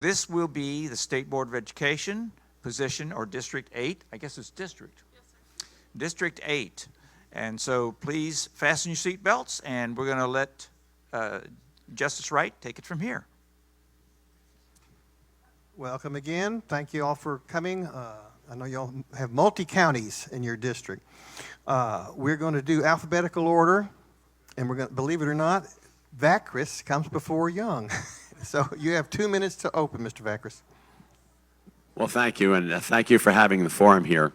This will be the State Board of Education position, or District 8. I guess it's District. Yes, sir. District 8. And so please fasten your seat belts, and we're going to let Justice Wright take it from here. Welcome again. Thank you all for coming. I know y'all have multi-counties in your district. We're going to do alphabetical order, and we're going to, believe it or not, Vachris comes before Young. So you have 2 minutes to open, Mr. Vachris. Well, thank you, and thank you for having the forum here.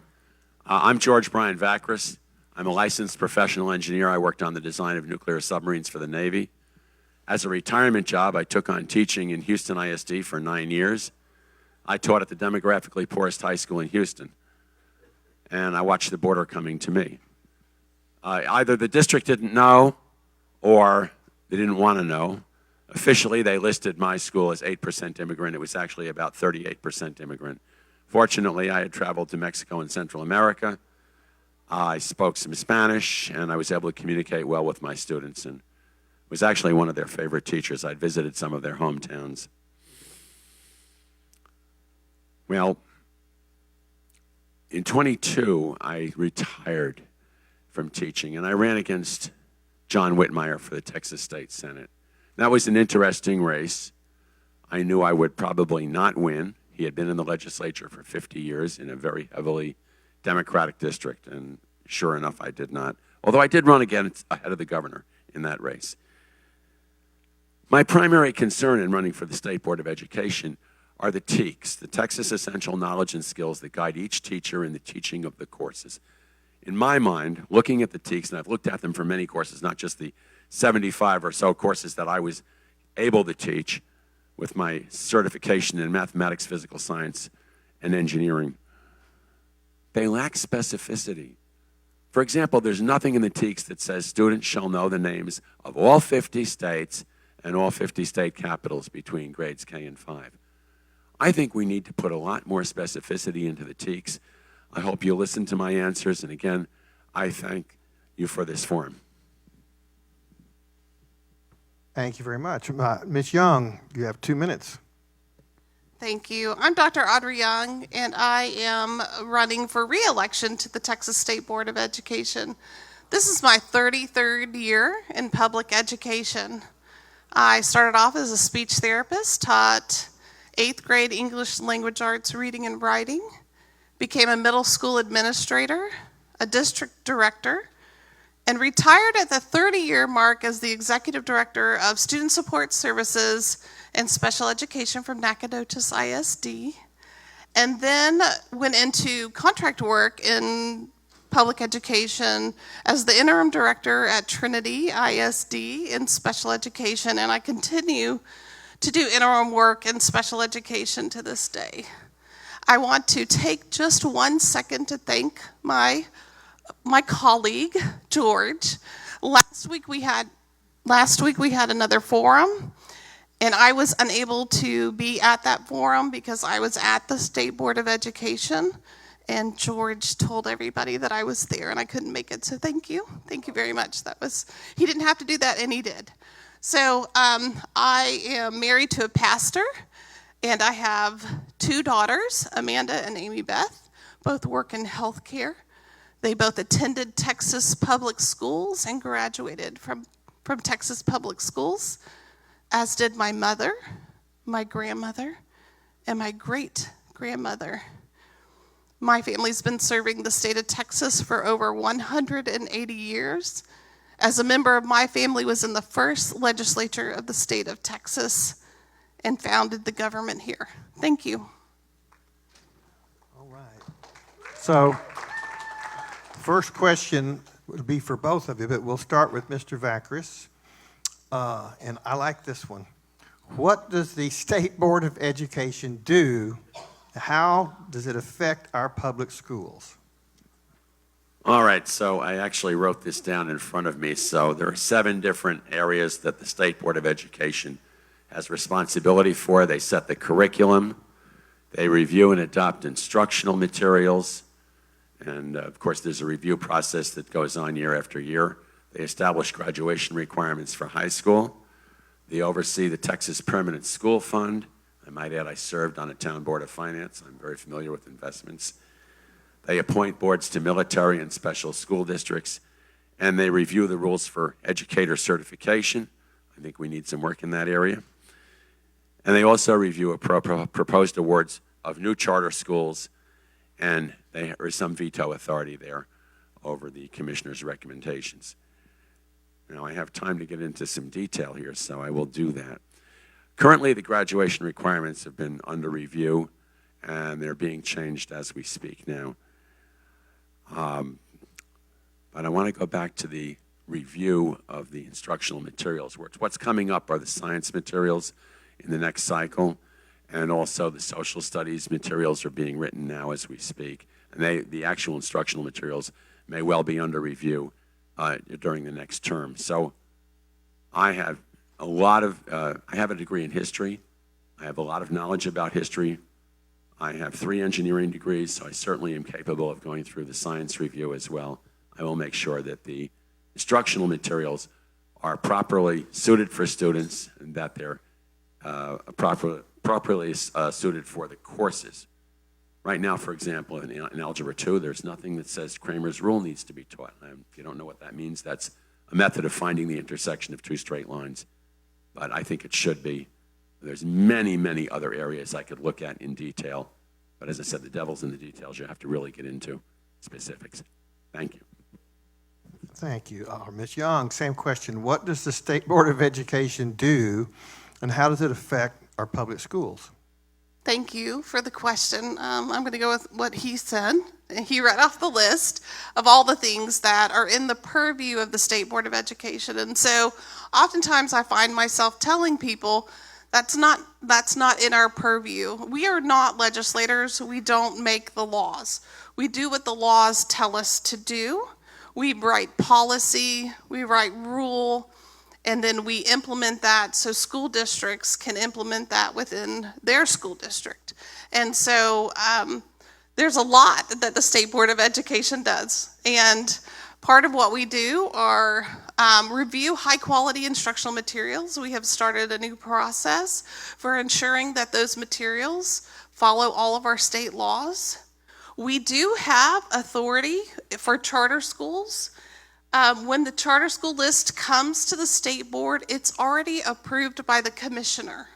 I'm George Brian Vachris. I'm a licensed professional engineer. I worked on the design of nuclear submarines for the Navy. As a retirement job, I took on teaching in Houston ISD for 9 years. I taught at the demographically poorest high school in Houston, and I watched the border coming to me. Either the district didn't know or they didn't want to know. Officially, they listed my school as 8% immigrant. It was actually about 38% immigrant. Fortunately, I had traveled to Mexico and Central America. I spoke some Spanish, and I was able to communicate well with my students, and was actually one of their favorite teachers. I'd visited some of their hometowns. Well, in 22, I retired from teaching, and I ran against John Whitmire for the Texas State Senate. That was an interesting race. I knew I would probably not win. He had been in the legislature for 50 years in a very heavily Democratic district, and sure enough, I did not. Although I did run again ahead of the governor in that race. My primary concern in running for the State Board of Education are the TEKS, the Texas Essential Knowledge and Skills that guide each teacher in the teaching of the courses. In my mind, looking at the TEKS, and I've looked at them for many courses, not just the 75 or so courses that I was able to teach with my certification in mathematics, physical science, and engineering. They lack specificity. For example, there's nothing in the TEKS that says students shall know the names of all 50 states and all 50 state capitals between grades K and 5. I think we need to put a lot more specificity into the TEKS. I hope you'll listen to my answers, and again, I thank you for this forum. Thank you very much. Ms. Young, you have 2 minutes. Thank you. I'm Dr. Audrey Young, and I am running for re-election to the Texas State Board of Education. This is my 33rd year in public education. I started off as a speech therapist, taught 8th grade English language arts reading and writing, became a middle school administrator, a district director, and retired at the 30-year mark as the executive director of Student Support Services and Special Education from Nacogdoches ISD, and then went into contract work in public education as the interim director at Trinity ISD in special education, and I continue to do interim work in special education to this day. I want to take just 1 second to thank my colleague, George. Last week we had another forum, and I was unable to be at that forum because I was at the State Board of Education, and George told everybody that I was there and I couldn't make it, so thank you. Thank you very much. He didn't have to do that, and he did. So I am married to a pastor, and I have 2 daughters, Amanda and Amy Beth. Both work in healthcare. They both attended Texas public schools and graduated from Texas public schools, as did my mother, my grandmother, and my great-grandmother. My family's been serving the state of Texas for over 180 years. As a member of my family, was in the first legislature of the state of Texas and founded the government here. Thank you. All right. So, first question would be for both of you, but we'll start with Mr. Vachris. And I like this one. What does the State Board of Education do? How does it affect our public schools? All right, so I actually wrote this down in front of me. So there are 7 different areas that the State Board of Education has responsibility for. They set the curriculum, they review and adopt instructional materials, and of course there's a review process that goes on year after year. They establish graduation requirements for high school. They oversee the Texas Permanent School Fund, I might add, I served on a town board of finance. I'm very familiar with investments. They appoint boards to military and special school districts, and they review the rules for educator certification. I think we need some work in that area. And they also review proposed awards of new charter schools, and there is some veto authority there over the commissioner's recommendations. Now, I have time to get into some detail here, so I will do that. Currently, the graduation requirements have been under review, and they're being changed as we speak now. But I want to go back to the review of the instructional materials. What's coming up are the science materials in the next cycle, and also the social studies materials are being written now as we speak. And the actual instructional materials may well be under review during the next term. So I have I have a degree in history. I have a lot of knowledge about history. I have 3 engineering degrees, so I certainly am capable of going through the science review as well. I will make sure that the instructional materials are properly suited for students and that they're properly suited for the courses. Right now, for example, in Algebra 2, there's nothing that says Cramer's rule needs to be taught. If you don't know what that means, that's a method of finding the intersection of 2 straight lines. But I think it should be. There's many, many other areas I could look at in detail. But as I said, the devil's in the details. You have to really get into specifics. Thank you. Thank you. Ms. Young, same question. What does the State Board of Education do, and how does it affect our public schools? Thank you for the question. I'm going to go with what he said. He read off the list of all the things that are in the purview of the State Board of Education. And so oftentimes I find myself telling people that's not in our purview. We are not legislators. We don't make the laws. We do what the laws tell us to do. We write policy, we write rule, and then we implement that so school districts can implement that within their school district. And so there's a lot that the State Board of Education does. And part of what we do are review high quality instructional materials. We have started a new process for ensuring that those materials follow all of our state laws. We do have authority for charter schools. When the charter school list comes to the state board, it's already approved by the commissioner.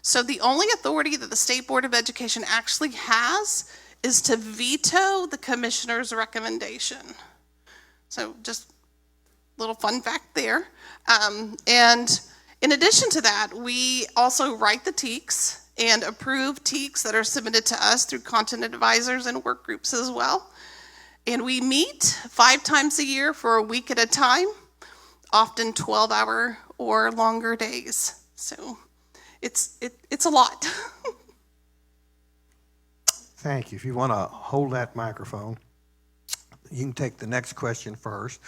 So the only authority that the State Board of Education actually has is to veto the commissioner's recommendation. So just a little fun fact there. And in addition to that, we also write the TEKS and approve TEKS that are submitted to us through content advisors and work groups as well. And we meet 5 times a year for a week at a time, often 12-hour or longer days. So it's a lot. Thank you. If you want to hold that microphone, you can take the next question first.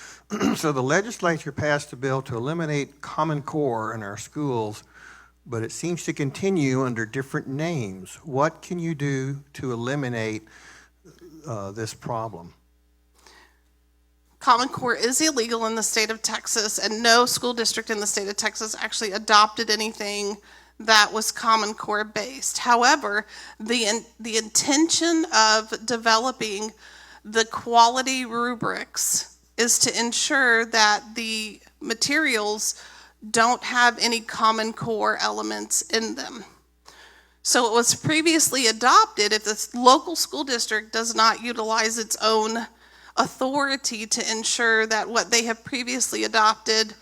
So the legislature passed a bill to eliminate Common Core in our schools, but it seems to continue under different names. What can you do to eliminate this problem? Common Core is illegal in the state of Texas, and no school district in the state of Texas actually adopted anything that was Common Core based. However, the intention of developing the quality rubrics is to ensure that the materials don't have any Common Core elements in them. So it was previously adopted if the local school district does not utilize its own authority to ensure that what they have previously adopted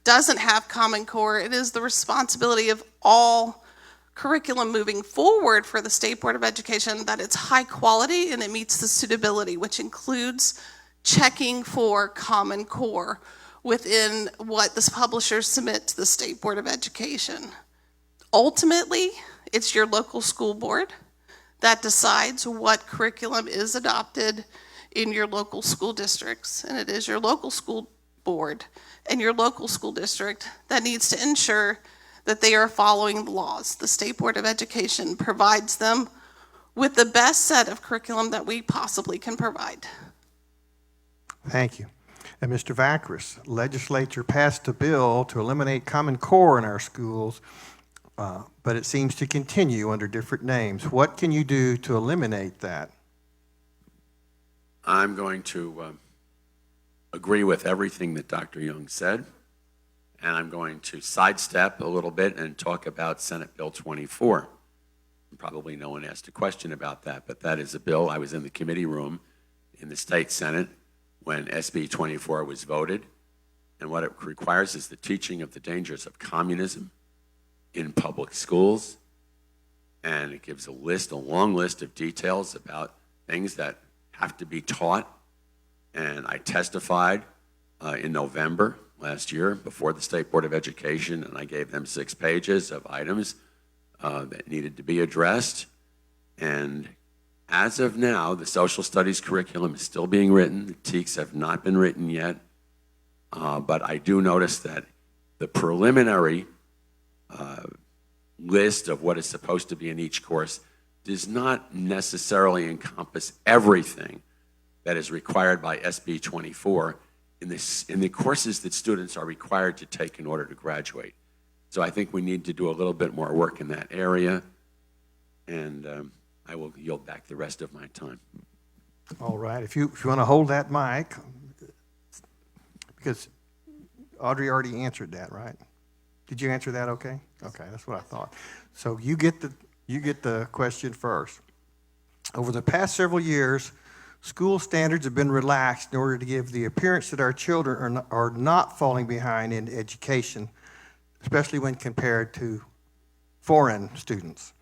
doesn't have Common Core. It is the responsibility of all curriculum moving forward for the State Board of Education that it's high quality and it meets the suitability, which includes checking for Common Core within what the publishers submit to the State Board of Education. Ultimately, it's your local school board that decides what curriculum is adopted in your local school districts, and it is your local school board and your local school district that needs to ensure that they are following the laws. The State Board of Education provides them with the best set of curriculum that we possibly can provide. Thank you. And Mr. Vachris, legislature passed a bill to eliminate Common Core in our schools, but it seems to continue under different names. What can you do to eliminate that? I'm going to agree with everything that Dr. Young said, and I'm going to sidestep a little bit and talk about Senate Bill 24. Probably no one asked a question about that, but that is a bill. I was in the committee room in the state Senate when SB 24 was voted, and what it requires is the teaching of the dangers of communism in public schools, and it gives a long list of details about things that have to be taught. And I testified in November last year before the State Board of Education, and I gave them 6 pages of items that needed to be addressed. And as of now, the social studies curriculum is still being written. The TEKS have not been written yet, but I do notice that the preliminary list of what is supposed to be in each course does not necessarily encompass everything that is required by SB 24 in the courses that students are required to take in order to graduate. So I think we need to do a little bit more work in that area, and I will yield back the rest of my time. All right, if you want to hold that mic, because Audrey already answered that, right? Did you answer that okay? Okay, that's what I thought. So you get the question first. Over the past several years, school standards have been relaxed in order to give the appearance that our children are not falling behind in education, especially when compared to foreign students.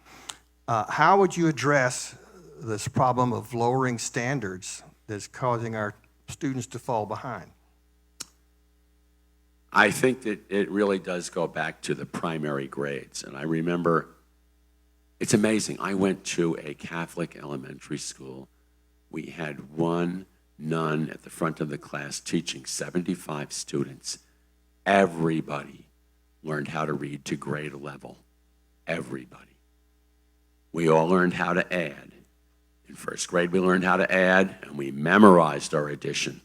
How would you address this problem of lowering standards that's causing our students to fall behind? I think that it really does go back to the primary grades. And I remember, it's amazing. I went to a Catholic elementary school. We had one nun at the front of the class teaching 75 students. Everybody learned how to read to grade level. Everybody. We all learned how to add. In first grade, we learned how to add, and we memorized our addition.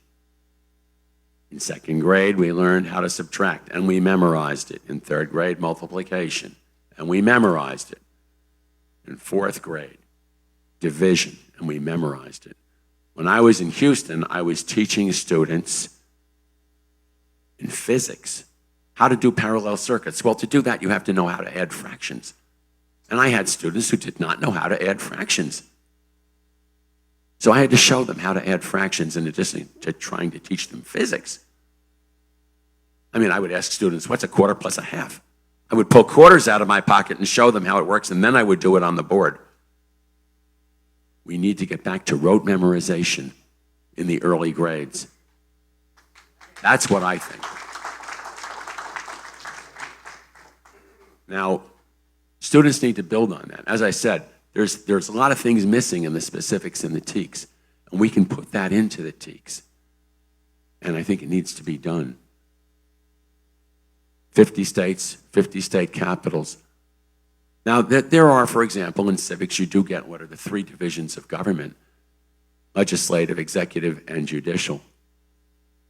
In second grade, we learned how to subtract, and we memorized it. In third grade, multiplication, and we memorized it. In fourth grade, division, and we memorized it. When I was in Houston, I was teaching students in physics how to do parallel circuits. Well, to do that, you have to know how to add fractions. And I had students who did not know how to add fractions. So I had to show them how to add fractions in addition to trying to teach them physics. I mean, I would ask students, what's a quarter plus a half? I would pull quarters out of my pocket and show them how it works, and then I would do it on the board. We need to get back to rote memorization in the early grades. That's what I think. Now, students need to build on that. As I said, there's a lot of things missing in the specifics in the TEKS, and we can put that into the TEKS. And I think it needs to be done. 50 states, 50 state capitals. Now, there are, for example, in civics, you do get what are the 3 divisions of government: legislative, executive, and judicial.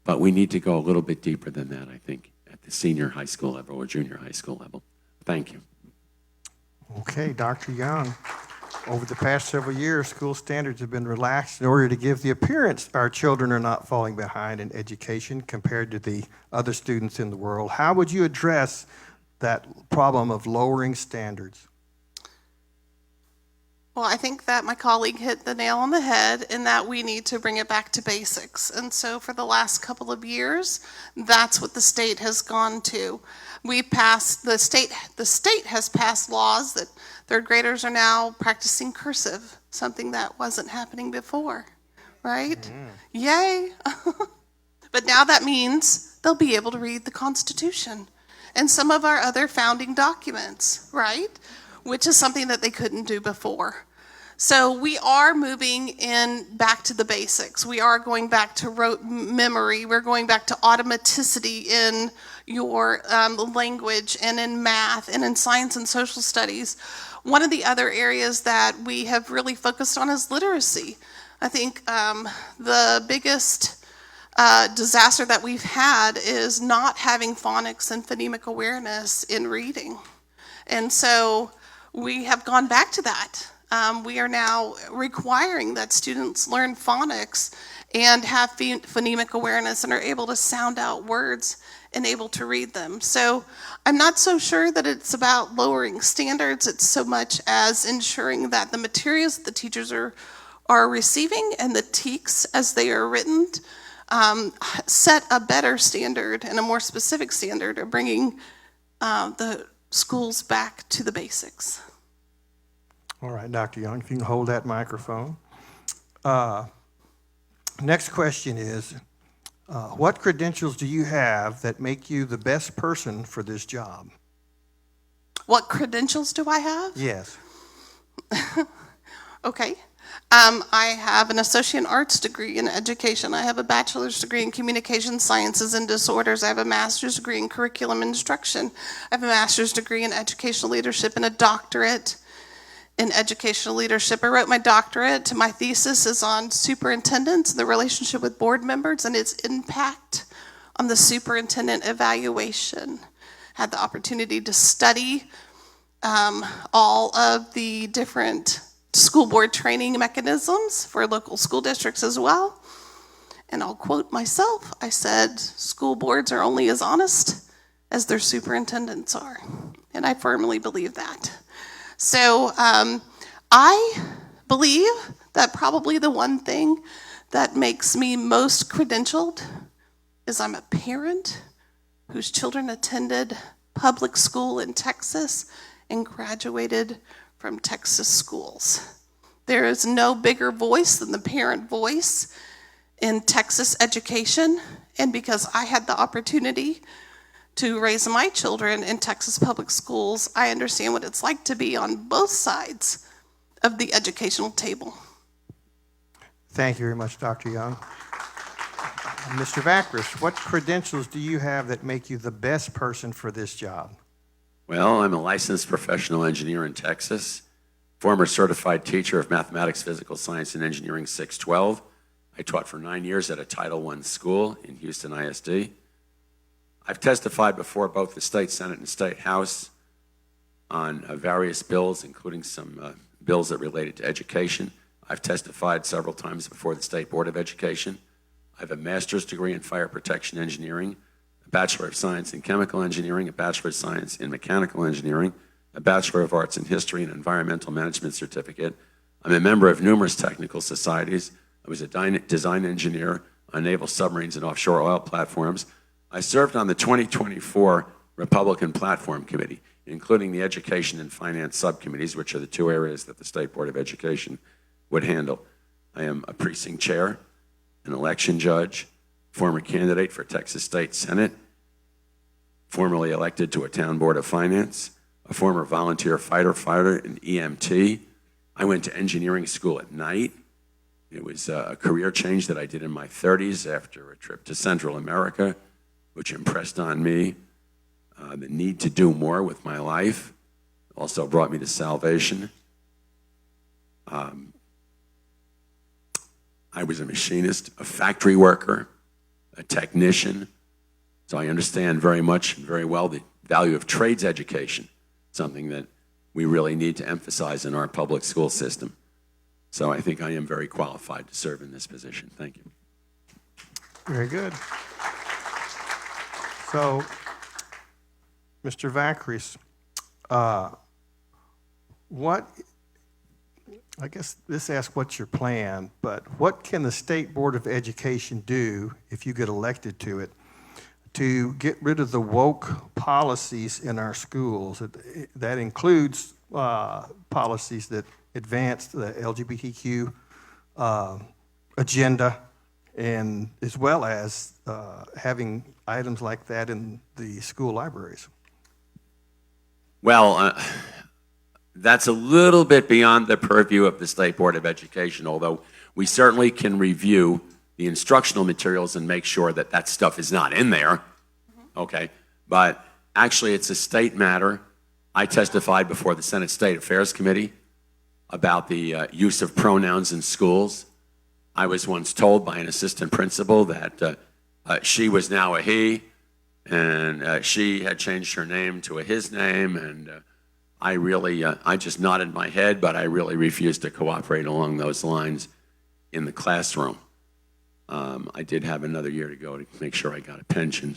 But we need to go a little bit deeper than that, I think, at the senior high school level or junior high school level. Thank you. Okay, Dr. Young. Over the past several years, school standards have been relaxed in order to give the appearance our children are not falling behind in education compared to the other students in the world. How would you address that problem of lowering standards? Well, I think that my colleague hit the nail on the head in that we need to bring it back to basics. And so for the last couple of years, that's what the state has gone to. The state has passed laws that third graders are now practicing cursive, something that wasn't happening before, right? Mm. Yay. But now that means they'll be able to read the Constitution and some of our other founding documents, right? Which is something that they couldn't do before. So we are moving back to the basics. We are going back to rote memory. We're going back to automaticity in your language and in math and in science and social studies. One of the other areas that we have really focused on is literacy. I think the biggest disaster that we've had is not having phonics and phonemic awareness in reading. And so we have gone back to that. We are now requiring that students learn phonics and have phonemic awareness and are able to sound out words and able to read them. So I'm not so sure that it's about lowering standards. It's so much as ensuring that the materials that the teachers are receiving and the TEKS as they are written set a better standard and a more specific standard of bringing the schools back to the basics. All right, Dr. Young, if you can hold that microphone. Next question is, what credentials do you have that make you the best person for this job? What credentials do I have? Yes. Okay. I have an associate in arts degree in education. I have a bachelor's degree in communication sciences and disorders. I have a master's degree in curriculum instruction. I have a master's degree in educational leadership and a doctorate in educational leadership. I wrote my doctorate. My thesis is on superintendents and the relationship with board members and its impact on the superintendent evaluation. Had the opportunity to study all of the different school board training mechanisms for local school districts as well. And I'll quote myself. I said, school boards are only as honest as their superintendents are. And I firmly believe that. So I believe that probably the one thing that makes me most credentialed is I'm a parent whose children attended public school in Texas and graduated from Texas schools. There is no bigger voice than the parent voice in Texas education, and because I had the opportunity to raise my children in Texas public schools, I understand what it's like to be on both sides of the educational table. Thank you very much, Dr. Young. Mr. Vachris, what credentials do you have that make you the best person for this job? Well, I'm a licensed professional engineer in Texas, former certified teacher of mathematics, physical science, and engineering 612. I taught for 9 years at a Title I school in Houston ISD. I've testified before both the State Senate and State House on various bills, including some bills that related to education. I've testified several times before the State Board of Education. I have a master's degree in fire protection engineering, a Bachelor of Science in chemical engineering, a Bachelor of Science in mechanical engineering, a Bachelor of Arts in history and environmental management certificate. I'm a member of numerous technical societies. I was a design engineer on naval submarines and offshore oil platforms. I served on the 2024 Republican Platform Committee, including the Education and Finance subcommittees, which are the two areas that the State Board of Education would handle. I am a precinct chair, an election judge, former candidate for Texas State Senate, formerly elected to a town board of finance, a former volunteer fighter, an EMT. I went to engineering school at night. It was a career change that I did in my 30s after a trip to Central America, which impressed on me the need to do more with my life. Also brought me to salvation. I was a machinist, a factory worker, a technician. So I understand very much and very well the value of trades education, something that we really need to emphasize in our public school system. So I think I am very qualified to serve in this position. Thank you. Very good. So, Mr. Vachris, I guess this asks what's your plan, but what can the State Board of Education do, if you get elected to it, to get rid of the woke policies in our schools? That includes policies that advance the LGBTQ agenda, and as well as having items like that in the school libraries. Well, that's a little bit beyond the purview of the State Board of Education, although we certainly can review the instructional materials and make sure that that stuff is not in there, okay? But actually, it's a state matter. I testified before the Senate State Affairs Committee about the use of pronouns in schools. I was once told by an assistant principal that she was now a he, and she had changed her name to a his name, and I really, I just nodded my head, but I really refused to cooperate along those lines in the classroom. I did have another year to go to make sure I got a pension,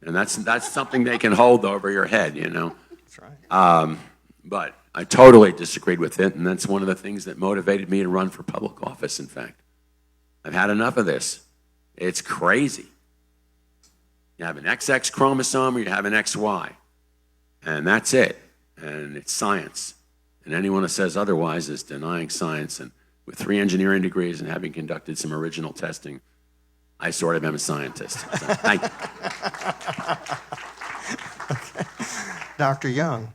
and that's something they can hold over your head, you know. That's right. But I totally disagreed with it, and that's one of the things that motivated me to run for public office, in fact. I've had enough of this. It's crazy. You have an XX chromosome or you have an XY, and that's it. And it's science. And anyone who says otherwise is denying science. And with 3 engineering degrees and having conducted some original testing, I sort of am a scientist. So, thank you. Okay. Dr. Young,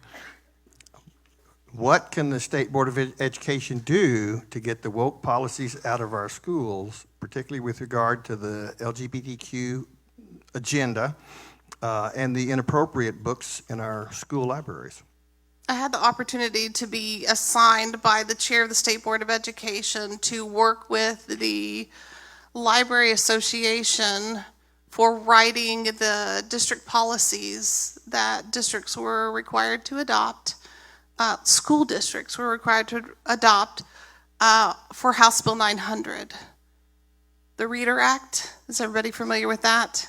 what can the State Board of Education do to get the woke policies out of our schools, particularly with regard to the LGBTQ agenda and the inappropriate books in our school libraries? I had the opportunity to be assigned by the chair of the State Board of Education to work with the Library Association for writing the district policies that districts were required to adopt, school districts were required to adopt for House Bill 900. The Reader Act, is everybody familiar with that?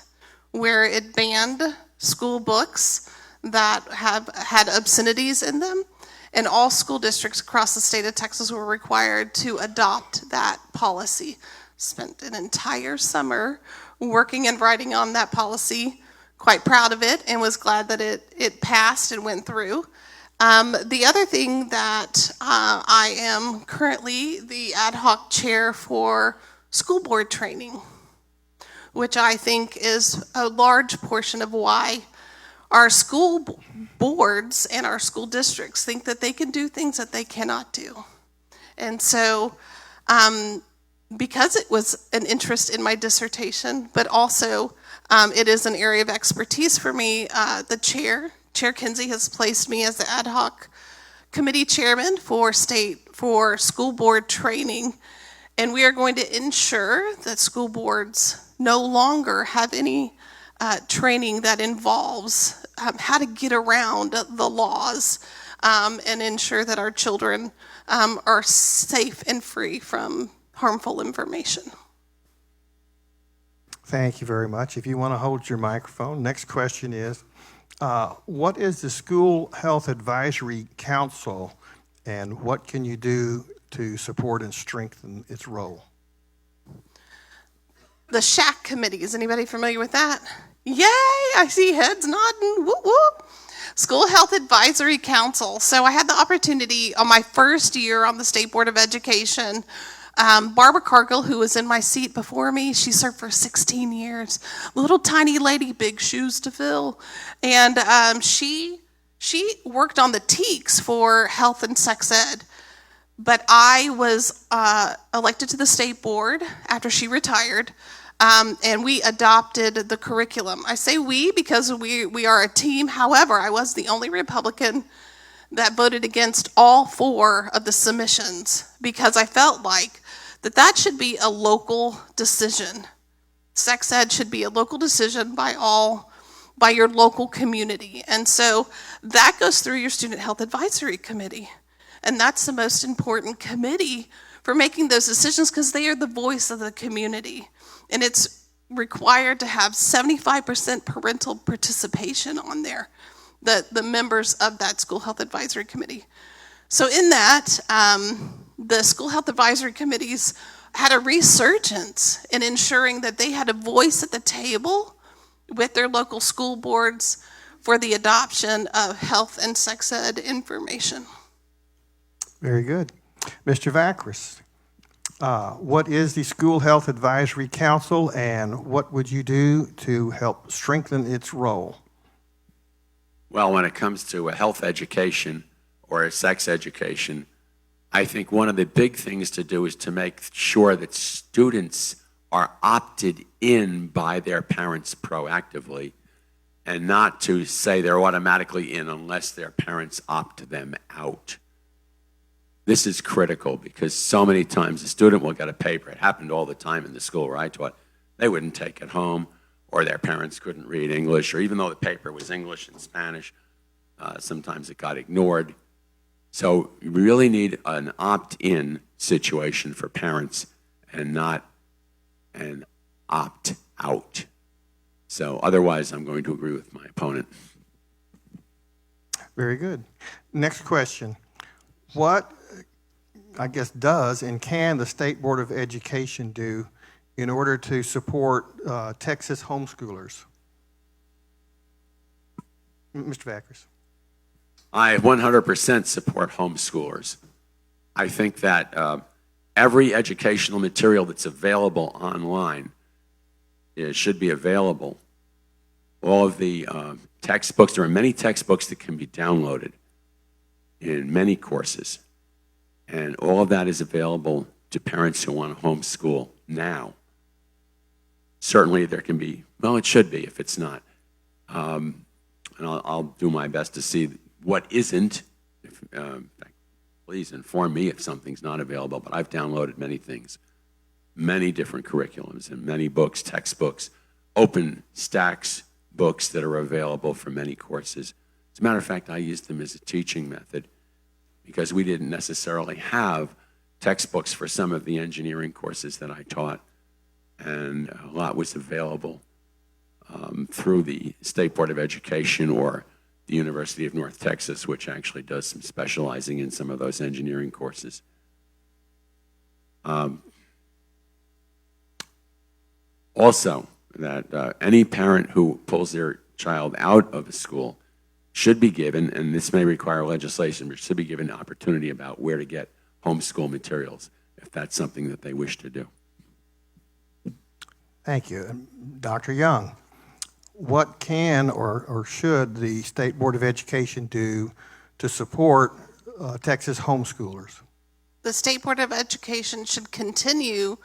Where it banned school books that have had obscenities in them, and all school districts across the state of Texas were required to adopt that policy. Spent an entire summer working and writing on that policy, quite proud of it, and was glad that it passed and went through. The other thing that I am currently the ad hoc chair for school board training, which I think is a large portion of why our school boards and our school districts think that they can do things that they cannot do. And so, because it was an interest in my dissertation, but also it is an area of expertise for me, the Chair Kinsey has placed me as the ad hoc committee chairman for school board training. And we are going to ensure that school boards no longer have any training that involves how to get around the laws and ensure that our children are safe and free from harmful information. Thank you very much. If you want to hold your microphone, next question is, what is the School Health Advisory Council, and what can you do to support and strengthen its role? The SHAC committee, is anybody familiar with that? Yay, I see heads nodding, whoop whoop. School Health Advisory Council. So I had the opportunity on my first year on the State Board of Education. Barbara Cargill, who was in my seat before me, she served for 16 years. Little tiny lady, big shoes to fill. And she worked on the TEKS for health and sex ed. But I was elected to the state board after she retired, and we adopted the curriculum. I say we because we are a team. However, I was the only Republican that voted against all 4 of the submissions because I felt like that should be a local decision. Sex ed should be a local decision by your local community. And so that goes through your Student Health Advisory Committee. And that's the most important committee for making those decisions because they are the voice of the community. And it's required to have 75% parental participation on there, the members of that School Health Advisory Committee. So in that, the School Health Advisory Committees had a resurgence in ensuring that they had a voice at the table with their local school boards for the adoption of health and sex ed information. Very good. Mr. Vachris, what is the School Health Advisory Council, and what would you do to help strengthen its role? Well, when it comes to a health education or a sex education, I think one of the big things to do is to make sure that students are opted in by their parents proactively and not to say they're automatically in unless their parents opt them out. This is critical because so many times a student will get a paper. It happened all the time in the school where I taught. They wouldn't take it home, or their parents couldn't read English, or even though the paper was English and Spanish, Sometimes it got ignored. So you really need an opt-in situation for parents and not an opt-out. So otherwise, I'm going to agree with my opponent. Very good. Next question. What, I guess, does and can the State Board of Education do in order to support Texas homeschoolers? Mr. Vachris. I 100% support homeschoolers. I think that every educational material that's available online should be available. All of the textbooks, there are many textbooks that can be downloaded in many courses, and all of that is available to parents who want to homeschool now. Certainly there can be, well, it should be if it's not. And I'll do my best to see what isn't. Please inform me if something's not available, but I've downloaded many things, many different curriculums and many books, textbooks, open stacks books that are available for many courses. As a matter of fact, I used them as a teaching method because we didn't necessarily have textbooks for some of the engineering courses that I taught, and a lot was available through the State Board of Education or the University of North Texas, which actually does some specializing in some of those engineering courses. Also, that any parent who pulls their child out of a school should be given, and this may require legislation, but should be given an opportunity about where to get homeschool materials, if that's something that they wish to do. Thank you. Dr. Young, what can or should the State Board of Education do to support Texas homeschoolers? The State Board of Education should continue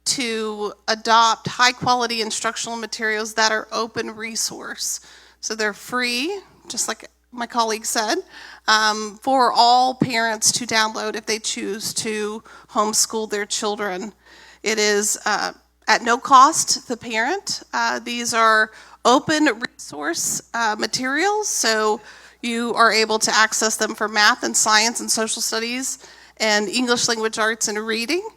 to adopt high-quality instructional materials that are open resource. So they're free, just like my colleague said, for all parents to download if they choose to homeschool their children. It is at no cost to the parent. These are open resource materials, so you are able to access them for math and science and social studies and English language arts and reading.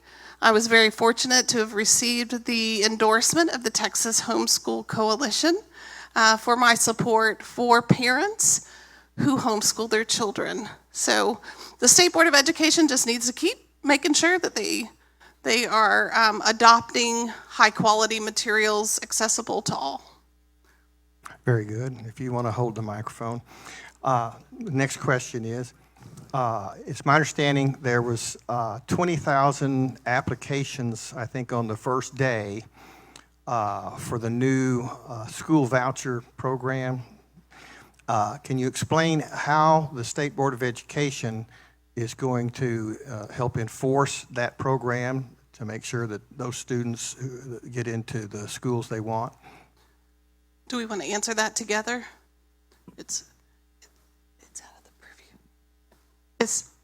I was very fortunate to have received the endorsement of the Texas Homeschool Coalition for my support for parents who homeschool their children. So the State Board of Education just needs to keep making sure that they are adopting high-quality materials accessible to all. Very good. If you want to hold the microphone. The next question is, it's my understanding there was 20,000 applications, I think, on the first day for the new school voucher program. Can you explain how the State Board of Education is going to help enforce that program to make sure that those students get into the schools they want? Do we want to answer that together? It's out of the purview.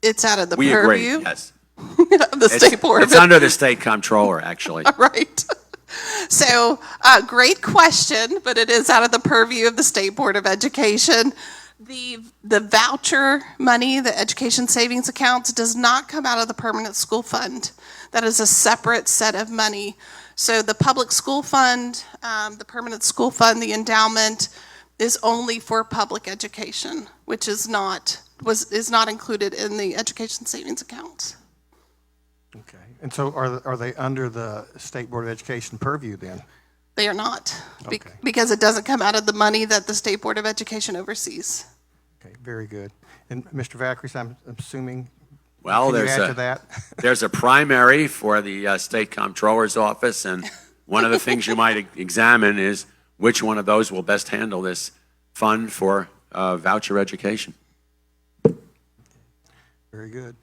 It's out of the We purview agree, yes. of the State Board. It's under the state comptroller, actually. Right. So, great question, but it is out of the purview of the State Board of Education. The voucher money, the education savings accounts, does not come out of the permanent school fund. That is a separate set of money. So the public school fund, the permanent school fund, the endowment is only for public education, which is not included in the education savings accounts. Okay. And so are they under the State Board of Education purview then? They are not, Okay. because it doesn't come out of the money that the State Board of Education oversees. Okay, very good. And Mr. Vachris, I'm assuming, Well, can you add to that? there's a primary for the state comptroller's office, and one of the things you might examine is which one of those will best handle this fund for voucher education. Very good.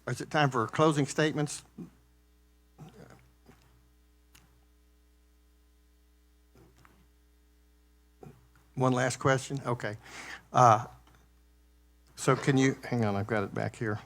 Is it time for closing statements? One last question? Okay. So can you, hang on, I've got it back here.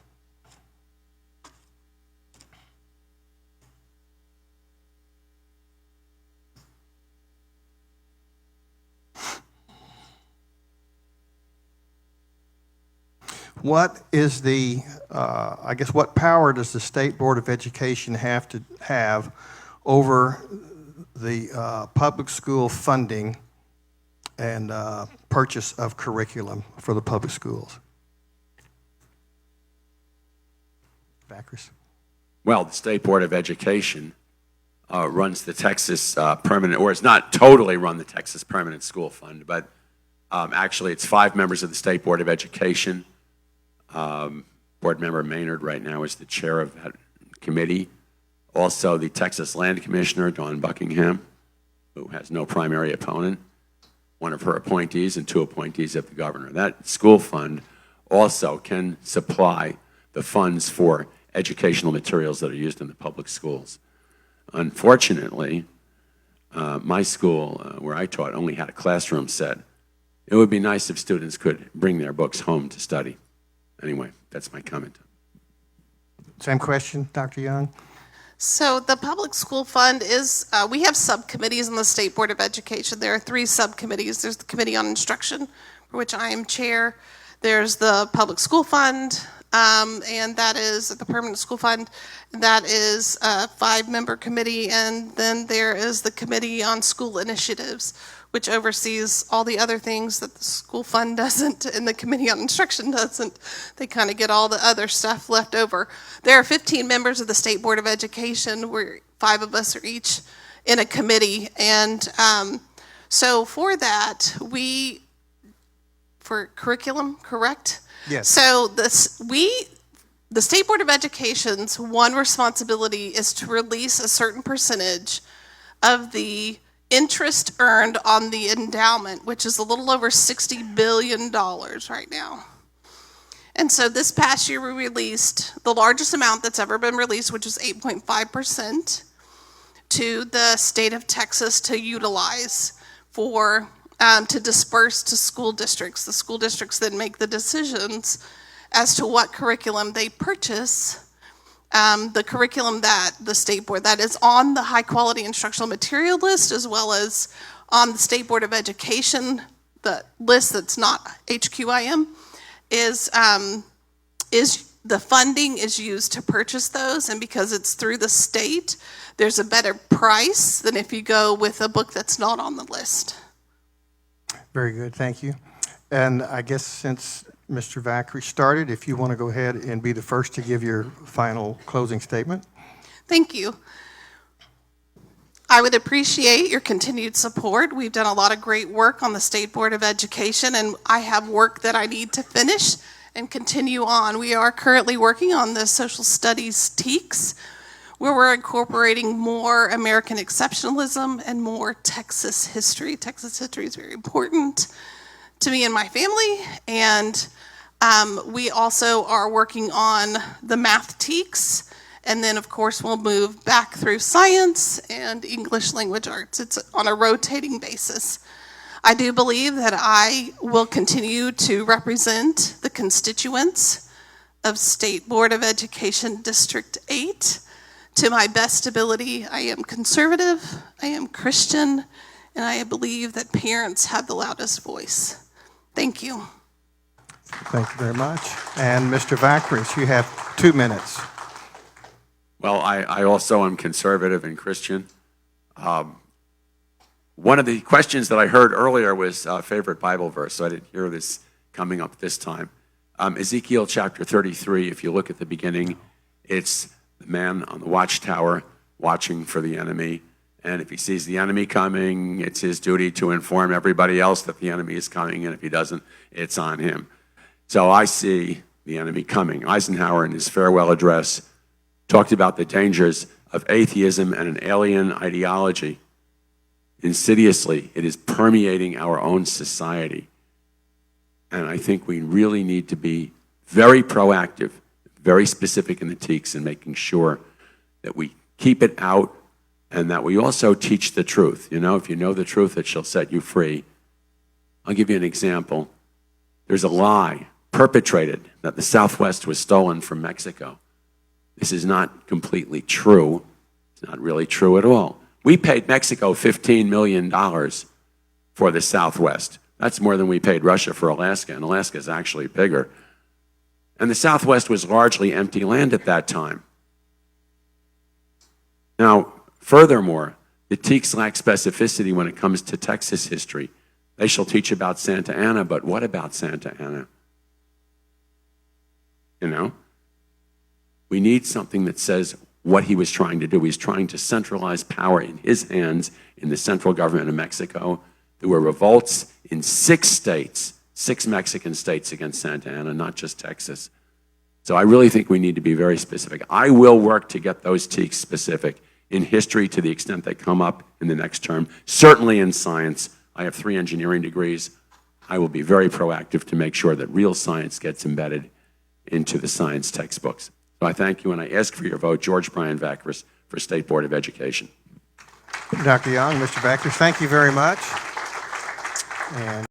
what is the, I guess, what power does the State Board of Education have over the public school funding and purchase of curriculum for the public schools? Vachris. Well, the State Board of Education runs the Texas Permanent, or it's not totally run the Texas Permanent School Fund, but actually it's 5 members of the State Board of Education. Board member Maynard right now is the chair of that committee. Also, the Texas Land Commissioner, Dawn Buckingham, who has no primary opponent, one of her appointees and 2 appointees of the governor. That school fund also can supply the funds for educational materials that are used in the public schools. Unfortunately, my school, where I taught, only had a classroom set. It would be nice if students could bring their books home to study. Anyway, that's my comment. Same question, Dr. Young? So the public school fund is, we have subcommittees in the State Board of Education. There are 3 subcommittees. There's the Committee on Instruction, for which I am chair. There's the Public School Fund, and that is the Permanent School Fund. That is a 5-member committee, and then there is the Committee on School Initiatives, which oversees all the other things that the school fund doesn't and the Committee on Instruction doesn't. They kind of get all the other stuff left over. There are 15 members of the State Board of Education, where 5 of us are each in a committee. And so for that, for curriculum, correct? Yes. So the State Board of Education's one responsibility is to release a certain percentage of the interest earned on the endowment, which is a little over $60 billion right now. And so this past year we released the largest amount that's ever been released, which is 8.5%, to the state of Texas to utilize for, to disperse to school districts. The school districts then make the decisions as to what curriculum they purchase. The curriculum that the State Board, that is on the high quality instructional material list, as well as on the State Board of Education, the list that's not HQIM, is the funding is used to purchase those, and because it's through the state, there's a better price than if you go with a book that's not on the list. Very good, thank you. And I guess since Mr. Vachris started, if you want to go ahead and be the first to give your final closing statement. Thank you. I would appreciate your continued support. We've done a lot of great work on the State Board of Education, and I have work that I need to finish and continue on. We are currently working on the social studies TEKS, where we're incorporating more American exceptionalism and more Texas history. Texas history is very important to me and my family, and we also are working on the math TEKS, and then of course we'll move back through science and English language arts. It's on a rotating basis. I do believe that I will continue to represent the constituents of State Board of Education District 8 to my best ability. I am conservative, I am Christian, and I believe that parents have the loudest voice. Thank you. Thank you very much. And Mr. Vachris, you have 2 minutes. Well, I also am conservative and Christian. One of the questions that I heard earlier was favorite Bible verse, so I didn't hear this coming up this time. Ezekiel chapter 33, if you look at the beginning, it's the man on the watchtower watching for the enemy. And if he sees the enemy coming, it's his duty to inform everybody else that the enemy is coming, and if he doesn't, it's on him. So I see the enemy coming. Eisenhower, in his farewell address, talked about the dangers of atheism and an alien ideology. Insidiously, it is permeating our own society. And I think we really need to be very proactive, very specific in the TEKS, and making sure that we keep it out and that we also teach the truth. You know, if you know the truth, it shall set you free. I'll give you an example. There's a lie perpetrated that the Southwest was stolen from Mexico. This is not completely true. It's not really true at all. We paid Mexico $15 million for the Southwest. That's more than we paid Russia for Alaska, and Alaska is actually bigger. And the Southwest was largely empty land at that time. Now, furthermore, the TEKS lack specificity when it comes to Texas history. They shall teach about Santa Anna, but what about Santa Anna? You know? We need something that says what he was trying to do. He's trying to centralize power in his hands in the central government of Mexico. There were revolts in 6 states, 6 Mexican states against Santa Anna, not just Texas. So I really think we need to be very specific. I will work to get those TEKS specific in history to the extent they come up in the next term. Certainly in science. I have 3 engineering degrees. I will be very proactive to make sure that real science gets embedded into the science textbooks. So I thank you, and I ask for your vote, George Bryan Vachris, for State Board of Education. Dr. Young, Mr. Vachris, thank you very much. And